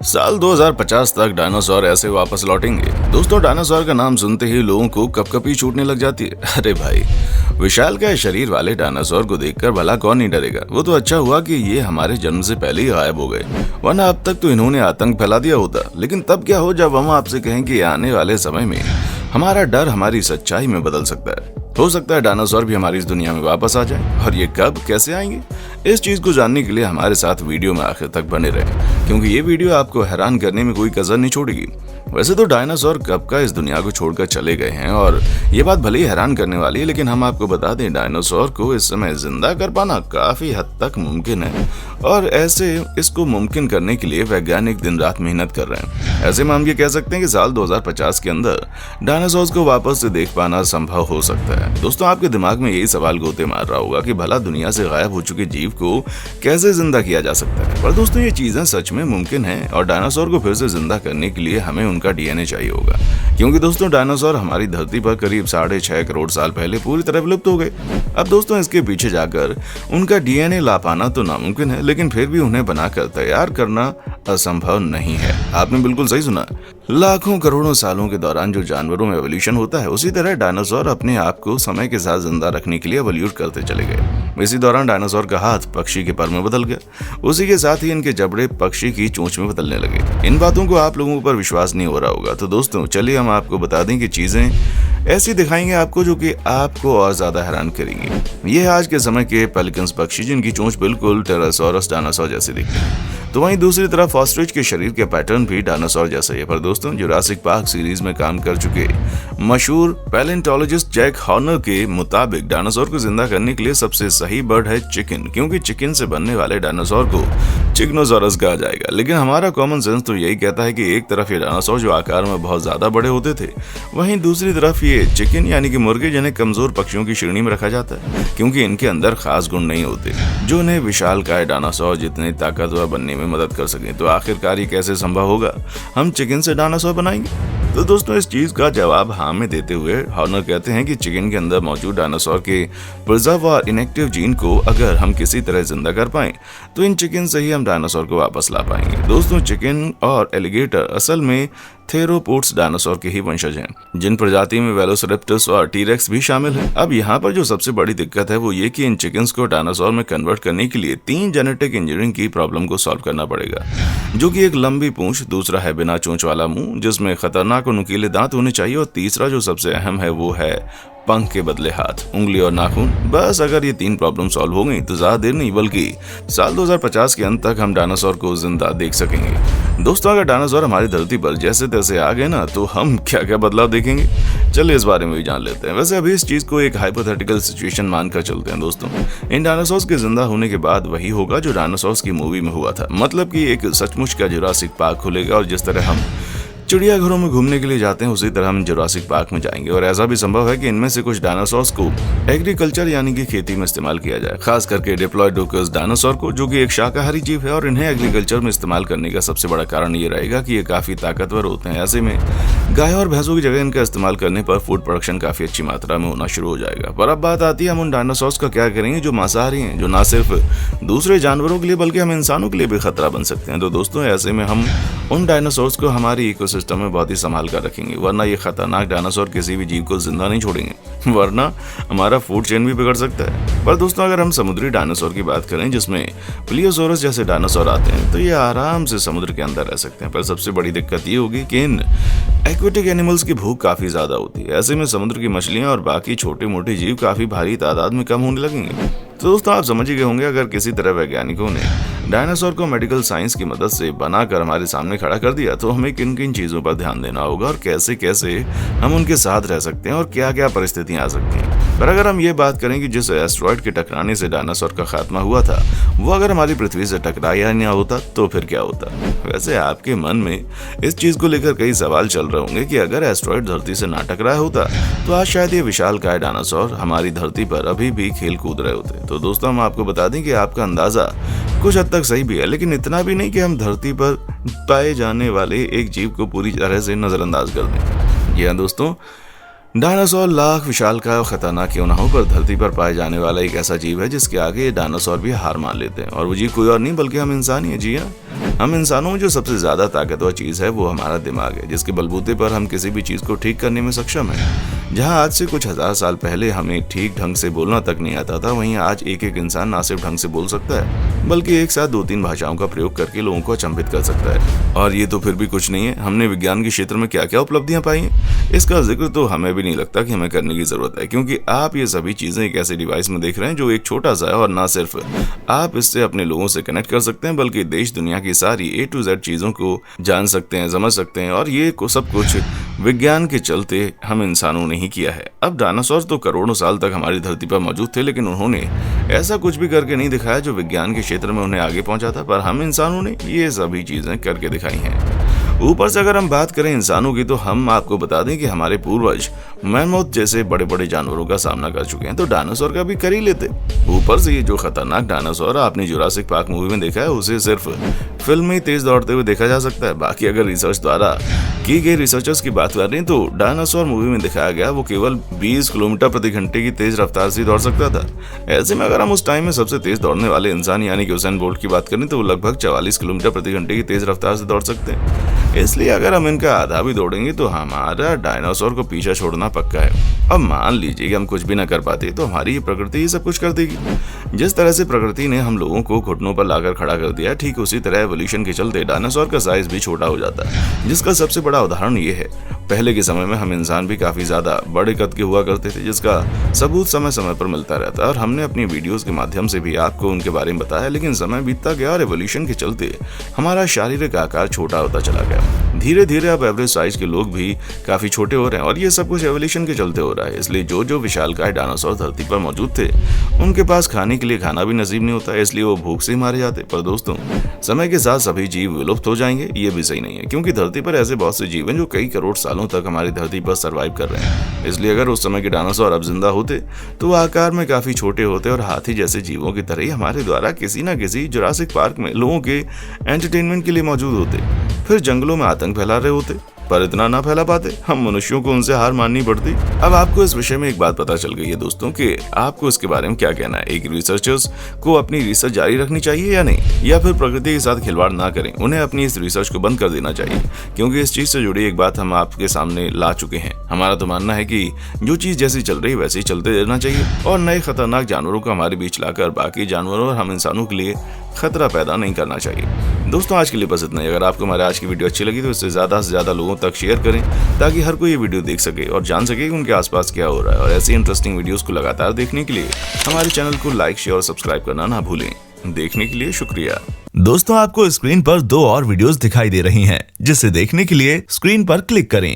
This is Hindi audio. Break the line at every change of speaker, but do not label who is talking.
साल 2050 तक डायनासोर ऐसे वापस लौटेंगे। दोस्तों, डायनासोर का नाम सुनते ही लोगों को कपकपी छूटने लग जाती है। अरे भाई, विशालकाय शरीर वाले डायनासोर को देखकर भला कौन नहीं डरेगा। वो तो अच्छा हुआ कि ये हमारे जन्म से पहले ही गायब हो गए, वरना अब तक तो इन्होंने आतंक फैला दिया होता। लेकिन तब क्या हो जब हम आपसे कहें कि आने वाले समय में हमारा डर हमारी सच्चाई में बदल सकता है। हो सकता है डायनासोर भी हमारी इस दुनिया में वापस आ जाए, और ये कब कैसे आएंगे, इस चीज को जानने के लिए हमारे साथ वीडियो में आखिर तक बने रहें, क्योंकि ये वीडियो आपको हैरान करने में कोई कसर नहीं छोड़ेगी। वैसे तो डायनासोर कब का इस दुनिया को छोड़कर चले गए हैं, और ये बात भले ही हैरान करने वाली है, लेकिन हम आपको बता दें डायनासोर को इस समय जिंदा कर पाना काफी हद तक मुमकिन है, और ऐसे इसको मुमकिन करने के लिए वैज्ञानिक दिन रात मेहनत कर रहे हैं। ऐसे में हम ये कह सकते हैं कि साल 2050 के अंदर डायनासोर को वापस से देख पाना संभव हो सकता है। दोस्तों, आपके दिमाग में यही सवाल गोते मार रहा होगा कि भला दुनिया से गायब हो चुके जीव को कैसे जिंदा किया जा सकता है। पर दोस्तों, ये चीजें सच में मुमकिन है, और डायनासोर को फिर से जिंदा करने के लिए हमें उनका डीएनए चाहिए होगा, क्योंकि दोस्तों डायनासोर हमारी धरती पर करीब 6.5 करोड़ साल पहले पूरी तरह विलुप्त हो गए। अब दोस्तों, इसके पीछे जाकर उनका डीएनए ला पाना तो नामुमकिन है, लेकिन फिर भी उन्हें बनाकर तैयार करना असंभव नहीं है। आपने बिल्कुल सही सुना। लाखों करोड़ों सालों के दौरान जो जानवरों में एवोल्यूशन होता है, उसी तरह डायनासोर अपने आप को समय के साथ जिंदा रखने के लिए एवोल्यूट करते चले गए। इसी दौरान डायनासोर का हाथ पक्षी के पर में बदल गया, उसी के साथ ही इनके जबड़े पक्षी की चोंच में बदलने लगे। इन बातों को आप लोगों पर विश्वास नहीं हो रहा होगा, तो दोस्तों चलिए हम आपको बता दें कि चीजें ऐसी दिखाएंगे आपको जो कि आपको और ज्यादा हैरान करेंगी। ये है आज के समय के पेलिकन्स पक्षी, जिनकी चोंच बिल्कुल टेरासोरस डायनासोर जैसी दिखती है। तो वहीं दूसरी तरफ ऑस्ट्रिच के शरीर के पैटर्न भी डायनासोर जैसा ही है। पर दोस्तों, जुरासिक पार्क सीरीज में काम कर चुके मशहूर पैलेंटोलॉजिस्ट जैक हॉर्नर के मुताबिक डायनासोर को जिंदा करने के लिए सबसे सही बर्ड है चिकन, क्योंकि चिकन से बनने वाले डायनासोर को चिकनोसॉरस कहा जाएगा। लेकिन हमारा कॉमन सेंस तो यही कहता है कि एक तरफ ये डायनासोर जो आकार में बहुत ज्यादा बड़े होते थे, वहीं दूसरी तरफ ये चिकन यानी कि मुर्गे, जिन्हें कमजोर पक्षियों की श्रेणी में रखा जाता है, क्योंकि इनके अंदर खास गुण नहीं होते जो उन्हें विशालकाय डायनासोर जितने ताकतवर बनने में मदद कर सके। तो आखिरकार ये कैसे संभव होगा, हम चिकन से डायनासोर बनाएंगे? तो दोस्तों, इस चीज का जवाब हाँ में देते हुए हॉर्नर कहते हैं कि चिकन के अंदर मौजूद डायनासोर के प्रिजर्व और इनएक्टिव जीन को अगर हम किसी तरह जिंदा कर पाएं, तो इन चिकन से ही हम डायनासोर को वापस ला पाएंगे। दोस्तों, चिकन और एलिगेटर असल में थेरोपोड्स डायनासोर के ही वंशज हैं, जिन प्रजाति में वेलोसिरेप्टर्स और टीरेक्स भी शामिल हैं। अब यहाँ पर जो सबसे बड़ी दिक्कत है वो ये कि इन चिकन्स को डायनासोर में कन्वर्ट करने के लिए 3 जेनेटिक इंजीनियरिंग की प्रॉब्लम को सॉल्व करना पड़ेगा, जो कि एक लंबी पूंछ, दूसरा है बिना चोंच वाला मुंह जिसमें खतरनाक और नुकीले दांत होने चाहिए, और तीसरा जो सबसे अहम है वो है पंख के बदले हाथ, उंगली और नाखून। बस अगर ये 3 प्रॉब्लम सॉल्व हो गई तो ज्यादा देर नहीं बल्कि साल 2050 के अंत तक हम डायनासोर को जिंदा देख सकेंगे। दोस्तों, अगर डायनासोर हमारी धरती पर जैसे तैसे आ गए ना, तो हम क्या क्या बदलाव देखेंगे, चलिए इस बारे में भी जान लेते हैं। वैसे अभी इस चीज को एक हाइपोथेटिकल सिचुएशन मानकर चलते हैं। दोस्तों, इन डायनासोर्स के जिंदा होने के बाद वही होगा जो डायनासोर्स की मूवी में हुआ था, मतलब कि एक सचमुच का जुरासिक पार्क खुलेगा, और जिस तरह हम चिड़ियाघरों में घूमने के लिए जाते हैं उसी तरह हम जुरासिक पार्क में जाएंगे। और ऐसा भी संभव है कि इनमें से कुछ डायनासोर्स को एग्रीकल्चर यानी कि खेती में इस्तेमाल किया जाए, खास करके डिप्लॉयडोकस डायनासोर को, जो कि एक शाकाहारी जीव है, और इन्हें एग्रीकल्चर में इस्तेमाल करने का सबसे बड़ा कारण ये रहेगा कि ये काफी ताकतवर होते हैं। ऐसे में गाय और भैंसों की जगह इनका इस्तेमाल करने पर फूड प्रोडक्शन काफी अच्छी मात्रा में होना शुरू हो जाएगा। पर अब बात आती है हम उन डायनासोर्स का क्या करेंगे जो मांसाहारी हैं, जो न सिर्फ दूसरे जानवरों के लिए बल्कि हम इंसानों के लिए भी खतरा बन सकते हैं। तो दोस्तों, ऐसे में हम उन डायनासोर्स को हमारी इकोसिस्टम में बहुत ही संभाल कर रखेंगे, वरना ये खतरनाक डायनासोर किसी भी जीव को जिंदा नहीं छोड़ेंगे, वरना हमारा फूड चेन भी बिगड़ सकता है। पर दोस्तों, अगर हम समुद्री डायनासोर की बात करें जिसमें प्लियोसोरस जैसे डायनासोर आते हैं, तो ये आराम से समुद्र के अंदर रह सकते हैं। पर सबसे बड़ी दिक्कत ये होगी कि इन एक्वेटिक एनिमल्स की भूख काफी ज्यादा होती है। ऐसे में समुद्र की मछलियां और बाकी छोटे मोटे जीव काफी भारी तादाद में कम होने लगेंगे। तो दोस्तों, आप समझ ही गए होंगे, अगर किसी तरह वैज्ञानिकों ने डायनासोर को मेडिकल साइंस की मदद से बनाकर हमारे सामने खड़ा कर दिया, तो हमें किन किन चीजों पर ध्यान देना होगा, और कैसे कैसे हम उनके साथ रह सकते हैं, और क्या क्या परिस्थितियां आ सकती हैं। पर अगर हम ये बात करें कि जिस एस्टेरॉयड के टकराने से डायनासोर का खात्मा हुआ था, वो अगर हमारी पृथ्वी से टकराया नहीं होता, तो फिर क्या होता? वैसे आपके मन में इस चीज को लेकर कई सवाल चल रहे होंगे कि अगर एस्टेरॉयड धरती से ना टकराया होता, तो आज शायद ये विशालकाय डायनासोर हमारी धरती पर अभी भी खेल कूद रहे होते। तो दोस्तों, हम आपको बता दें कि आपका अंदाजा कुछ हद तक सही भी है, लेकिन इतना भी नहीं कि हम धरती पर पाए जाने वाले एक जीव को पूरी तरह से नजरअंदाज कर दें। जी हाँ दोस्तों, डायनासोर लाख विशालकाय और खतरनाक क्यों ना हो, पर धरती पर पाए जाने वाला एक ऐसा जीव है जिसके आगे ये डायनासोर भी हार मान लेते हैं, और वो जीव कोई और नहीं बल्कि हम इंसान ही है। जी हाँ, हम इंसानों में जो सबसे ज्यादा ताकतवर चीज है वो हमारा दिमाग है, जिसके बलबूते पर हम किसी भी चीज को ठीक करने में सक्षम है। जहां आज से कुछ हजार साल पहले हमें ठीक ढंग से बोलना तक नहीं आता था, वहीं आज एक एक इंसान ना सिर्फ ढंग से बोल सकता है बल्कि एक साथ 2-3 भाषाओं का प्रयोग करके लोगों को अचंभित कर सकता है। और ये तो फिर भी कुछ नहीं है, हमने विज्ञान के क्षेत्र में क्या क्या उपलब्धियां पाई हैं इसका जिक्र तो हमें भी नहीं लगता कि हमें करने की जरूरत है, क्योंकि आप ये सभी चीजें एक ऐसे डिवाइस में देख रहे हैं जो एक छोटा सा है, और ना सिर्फ आप इससे अपने लोगों से कनेक्ट कर सकते हैं बल्कि देश दुनिया की सारी A to Z चीजों को जान सकते हैं, समझ सकते हैं। और ये सब कुछ विज्ञान के चलते हम इंसानों ने ही किया है। अब डायनासोर तो करोड़ों साल तक हमारी धरती पर मौजूद थे, लेकिन उन्होंने ऐसा कुछ भी करके नहीं दिखाया जो विज्ञान के क्षेत्र में उन्हें आगे पहुंचा था, पर हम इंसानों ने ये सभी चीजें करके दिखाई हैं। ऊपर से अगर हम बात करें इंसानों की, तो हम आपको बता दें कि हमारे पूर्वज मैमोथ जैसे बड़े बड़े जानवरों का सामना कर चुके हैं, तो डायनासोर का भी कर ही लेते। ऊपर से ये जो खतरनाक डायनासोर आपने जुरासिक पार्क मूवी में देखा है, उसे सिर्फ फिल्म में तेज दौड़ते हुए देखा जा सकता है। बाकी अगर रिसर्च द्वारा की गई रिसर्चर्स की बात कर रहे हैं, तो डायनासोर मूवी में दिखाया गया वो केवल 20 किलोमीटर प्रति घंटे की तेज रफ्तार से दौड़ सकता था। ऐसे में अगर हम उस टाइम में सबसे तेज दौड़ने वाले इंसान यानी कि हुसैन बोल्ट की बात करें, तो वो लगभग 44 किलोमीटर प्रति घंटे की तेज रफ्तार से दौड़ सकते हैं। इसलिए अगर हम इनका आधा भी दौड़ेंगे तो हमारा डायनासोर को पीछा छोड़ना पक्का है। अब मान लीजिए कि हम कुछ भी ना कर पाते, तो हमारी प्रकृति ही सब कुछ कर देगी। जिस तरह से प्रकृति ने हम लोगों को घुटनों पर लाकर खड़ा कर दिया, ठीक उसी तरह एवोल्यूशन के चलते डायनासोर का साइज भी छोटा हो जाता है, जिसका सबसे बड़ा उदाहरण ये है। पहले के समय में हम इंसान भी काफी ज्यादा बड़े कद के हुआ करते थे, जिसका सबूत समय समय पर मिलता रहता है, और हमने अपनी वीडियोस के माध्यम से भी आपको उनके बारे में बताया। लेकिन समय बीतता गया और एवोल्यूशन के चलते हमारा शारीरिक आकार छोटा होता चला गया। धीरे धीरे अब एवरेज साइज के लोग भी काफी छोटे हो रहे हैं, और ये सब कुछ एवोल्यूशन के चलते हो रहा है। इसलिए जो विशालकाय डायनासोर धरती पर मौजूद थे, उनके पास खाने के लिए खाना भी नसीब नहीं होता, इसलिए वो भूख से मारे जाते। पर दोस्तों, समय के साथ सभी जीव विलुप्त हो जाएंगे, ये भी सही नहीं है, क्योंकि धरती पर ऐसे बहुत से जीव हैं जो कई करोड़ सालों तक हमारी धरती पर सर्वाइव कर रहे हैं। इसलिए अगर उस समय के डायनासोर अब जिंदा होते, तो आकार में काफी छोटे होते और हाथी जैसे जीवों की तरह ही हमारे द्वारा किसी न किसी जुरासिक पार्क में लोगों के एंटरटेनमेंट के लिए मौजूद होते, फिर जंगलों में आतंक फैला रहे होते, पर इतना ना फैला पाते, हम मनुष्यों को उनसे हार माननी पड़ती। अब आपको इस विषय में एक बात पता चल गई है दोस्तों, कि आपको इसके बारे में क्या कहना है। एक रिसर्चर्स को अपनी रिसर्च जारी रखनी चाहिए या नहीं, या फिर प्रकृति के साथ खिलवाड़ ना करें, उन्हें अपनी इस रिसर्च को बंद कर देना चाहिए। क्योंकि इस चीज से जुड़ी एक बात हम आपके सामने ला चुके हैं। हमारा तो मानना है कि जो चीज जैसी चल रही है वैसे ही चलते रहना चाहिए, और नए खतरनाक जानवरों को हमारे बीच लाकर बाकी जानवरों और हम इंसानों के लिए खतरा पैदा नहीं करना चाहिए। दोस्तों, आज के लिए बस इतना ही। अगर आपको हमारे आज की वीडियो अच्छी लगी तो इसे ज्यादा से ज्यादा लोगों तक शेयर करें, ताकि हर कोई ये वीडियो देख सके और जान सके कि उनके आसपास क्या हो रहा है। और ऐसी इंटरेस्टिंग वीडियोस को लगातार देखने के लिए हमारे चैनल को लाइक, शेयर और सब्सक्राइब करना ना भूलें। देखने के लिए शुक्रिया।
दोस्तों, आपको स्क्रीन पर 2 और वीडियोस दिखाई दे रही हैं, जिसे देखने के लिए स्क्रीन पर क्लिक करें।